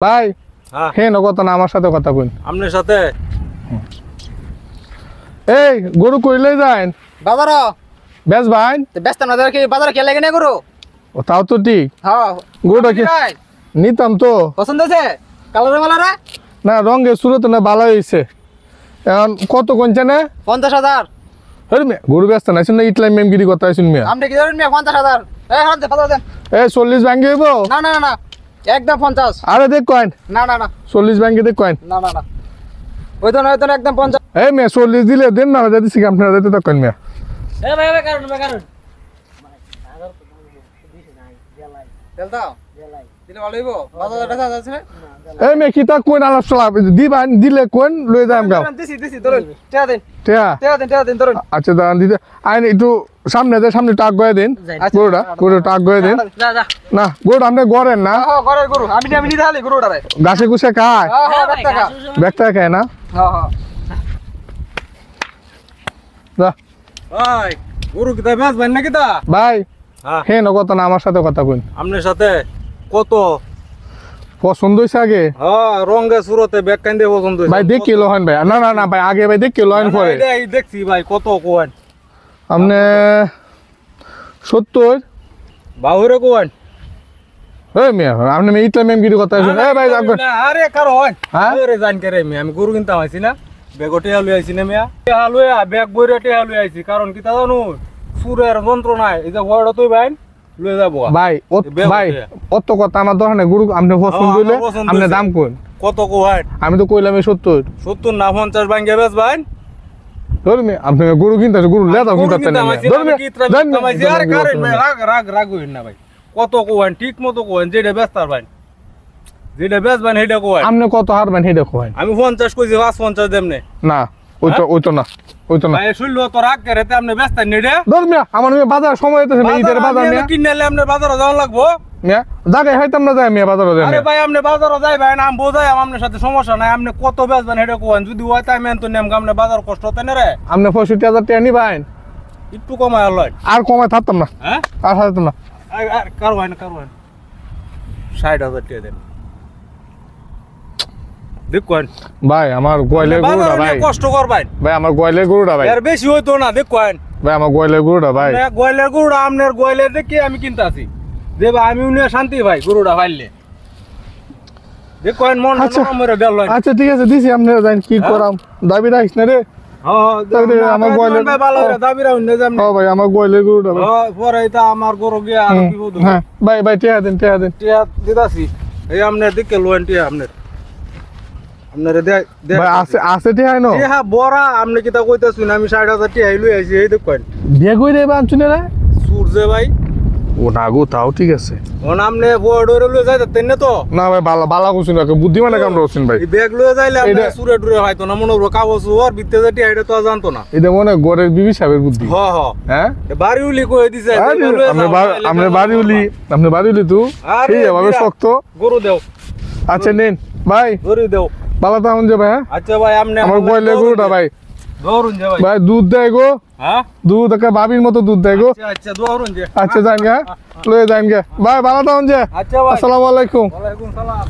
ভাই হ্যাঁ কথা না আমার সাথে কথা কইন আপনার সাথে এই গরু কইলে যান বাজার বেশ ভাই ব্যস্ত না কি বাজার কে লাগে না গরু ও তাও তো ঠিক হ্যাঁ গরুটা কি নিতাম তো পছন্দ হয়েছে কালারে মালারে না রঙের সুরত না ভালো হয়েছে এখন কত কোনছে না 50,000 আরে মিয়া গরু ব্যস্ত না শুন না ইটলাই মেমগিরি কথা শুন মিয়া আপনি কি ধরেন মিয়া 50,000 এই হাত দে পাতা দেন এই 40 ভাঙ্গি হইব না না না একদম 50 আরে দেখ কয়েন না না না 40 ভাঙ্গি দেখ কয়েন না না না ওই তো একদম 50 এই মিয়া 40 দিলে দেন না দিছি আপনারা দিতে তো কয়েন মিয়া এ ভাই কারণ তেল দাও দিলে ভালো হইব 50,000 আছে না এই মিয়া কি তা কোন আলাপ সালাপ দিবা দিলে কোন লই যাম গাও দিছি ধরুন টিয়া দেন টিয়া ধরুন আচ্ছা দাঁড়ান দিতে আইন একটু সামনে টাক গয়ে দিন গরুটা টাক গয়ে দিন যা যা না গরু আপনি গড়েন না হ্যাঁ ঘরের গরু আমি নিতে হালি গরুটা রে ঘাসে ঘুষে খায় হ্যাঁ টাকা ব্যাগটা খায় না হ্যাঁ হ্যাঁ যা ভাই গরু কিতা মাছ ভাই না কিতা ভাই হ্যাঁ হ্যাঁ কথা না আমার সাথে কথা কইন আপনার সাথে কত পছন্দ হইছে আগে হ্যাঁ রঙে সুরতে ব্যাগ কান্দে পছন্দ হইছে। ভাই দেখ কি লহন ভাই না না না ভাই আগে ভাই দেখ কি লহন না, না, পরে এটাই দেখছি ভাই কত কোয়ান আপনি 70 বাহুরে কোয়ান এই মিয়া আপনি ইটলা মেমগিরি কথা শুন এই ভাই যাক আরে কারো হয় হ্যাঁ? আরে জান করে আমি গরু কিনতে আইছি না ব্যাগটে হালুই আইছি না মিয়া হালুই ব্যাগ বইরটে হালুই আইছি কারণ কিতা জানো সুরের যন্ত্রণায় এই যে বড় তুই ভাই লয়ে যাবো ভাই ভাই অত কথা আমার দোকানে গরু আপনি পছন্দ হইলে আমার পছন্দ আপনি হইছে। দাম কোন কত কোয়ান আমি তো কইলাম 70 70 না 50 ভাঙ্গে বেশ ভাই ধরমি আপনি গরু কিনতে গরু লেদাও গরু কিনতে কিনতে না আইছি, আমি কি ইতরা কিনতে আইছি? আরে কারেন ভাই, রাগ হইন না ভাই। কত কোয়ান ঠিক মতো কোয়ান যেটা বেচতার ভাই যেটা বেচবেন সেটা কোয়ান আপনি কত হারবেন সেটা কইন আমি 50 কইছি 50 দেমনে না ওই তো না ভাই শুনলো তো রাগ করে তে আপনি ব্যস্ত নেই রে ধরমি আমার মেয়ে বাজার সময় হইতেছে না ঈদের বাজার নিয়ে কিনলে আপনি বাজারে যাওয়া লাগবো মিয়া জায়গায় হইতাম না যায় মিয়া বাজারে যায় আরে ভাই আপনি বাজারে যাই ভাই নাম বোঝাই আপনার সাথে সমস্যা নাই আপনি কত বেচবেন সেটা কোয়ান যদি হয় তাই মেন তো নেম আপনি বাজার কষ্ট হতে না রে আপনি 65,000 টাকা নিবেন একটু কমায় লয় আর কমায় থাকতাম না হ্যাঁ আর থাকতাম না আর কার হয় না 60,000 টাকা দেন দেখুন ভাই আমার গোয়ালের গরুটা ভাই কষ্ট কর ভাই ভাই আমার গোয়ালের গরুটা ভাই এর বেশি হইতো না দেখুন ভাই আমার গোয়ালের গরুটা ভাই গোয়ালের গরুটা আপনার গোয়ালের দেখে আমি কিনতে আসি যে ভাই আমি উনি শান্তি ভাই গরুটা পাইলে দেখুন মন আচ্ছা। মেরে বেল লয় আচ্ছা ঠিক আছে দিছি আপনারা জানেন কি করাম দাবি রাখিস না রে আমার গোয়ালের ভালো দাবি রাখুন না যেমন ভাই আমার গোয়ালের গরুটা ভাই পরে এটা আমার গরু গিয়ে আর কি বলবো হ্যাঁ ভাই টিয়া দেন টিয়া দিতাছি এই আপনার দিকে লোয়েন টিয়া আপনার আপনারে দে ভাই আছে টিয়া নো টিয়া বড়া আপনি কিতা কইতাছুন আমি 60,000 টিয়া লই আইছি এই দেখুন বিয়ে কই রে বাঞ্চুনে রে সূর্যে ভাই ও না গো তাও ঠিক আছে ও নামনে বড় লই যাইতেন না তো না ভাই বালা কুছু না বুদ্ধিমানে কাম রছেন ভাই এই ব্যাগ লয়ে যাইলে আপনি সুরে টুরে হয়তো না মনে করো কাগজ ওর ভিতরে যে টিয়া এটা তো জানতো না এটা মনে গড়ের বিবি সাহেবের বুদ্ধি হ্যাঁ বাড়ি উলি কই দিছে আপনি বাড়িউলি তো ঠিক ভাবে শক্ত গরু দেও আচ্ছা নেন ভাই গরু দেও বালা তাহন যে ভাই হ্যাঁ? আচ্ছা ভাই আপনি আমার গোয়ালের গরুটা ভাই দৌড়ুন যে ভাই ভাই দুধ দেয় গো হ্যাঁ দুধ একটা বাবির মতো দুধ দেয় গো আচ্ছা দৌড়ুন যে আচ্ছা যান গে লয়ে যান গে ভাই বালা তাহন যে আচ্ছা ভাই আসসালামু আলাইকুম ওয়ালাইকুম সালাম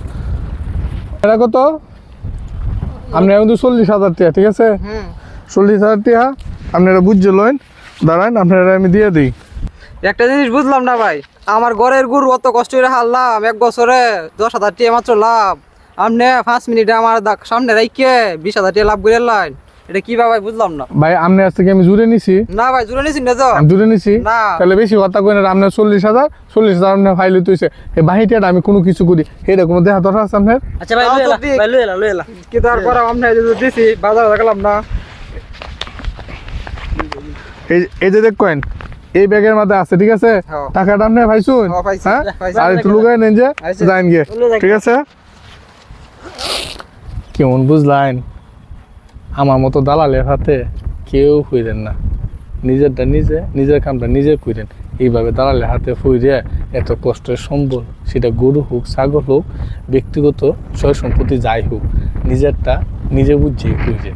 এটা কত আপনি এখন 40,000 টাকা ঠিক আছে 40,000 টাকা আপনি এটা বুঝে লইন দাঁড়ান আপনারা আমি দিয়ে দিই একটা জিনিস বুঝলাম না ভাই আমার ঘরের গরু অত কষ্ট করে হারলাম এক বছরে 10,000 টাকা মাত্র লাভ আপনি 5 মিনিটে আমার সামনে রাইকে 20,000 টাকা লাভ করে লাইন এটা কি ভাই বুঝলাম না ভাই আপনি আজ থেকে আমি জুড়ে নিছি না ভাই জুড়ে নিছি না তো আমি জুড়ে নিছি না। তাহলে বেশি কথা কই না আপনার 40,000 আপনি ফাইলে তুইছে এই বাহিটাটা আমি কোনো কিছু করি এটা কোনো দেখা দরকার আছে আপনার আচ্ছা ভাই লই এলা কি তার পর আপনি যদি দিছি বাজারে রাখলাম না এই যে দেখেন এই ব্যাগের মধ্যে আছে ঠিক আছে হ্যাঁ। টাকাটা আপনি পাইছুন হ্যাঁ, পাইছি, হ্যাঁ পাইছি। আর একটু লুকাই নেন যে আচ্ছা। যাইন গে ঠিক আছে কেমন বুঝলেন আমার মতো দালালের হাতে কেউ ফুইরেন না নিজেরটা নিজের কামটা নিজে কইরেন এইভাবে দালালের হাতে ফুইরে এত কষ্টের সম্বল সেটা গরু হোক ছাগল হোক ব্যক্তিগত সয় সম্পত্তি যাই হোক নিজেরটা নিজে বুঝিয়ে ফুইরে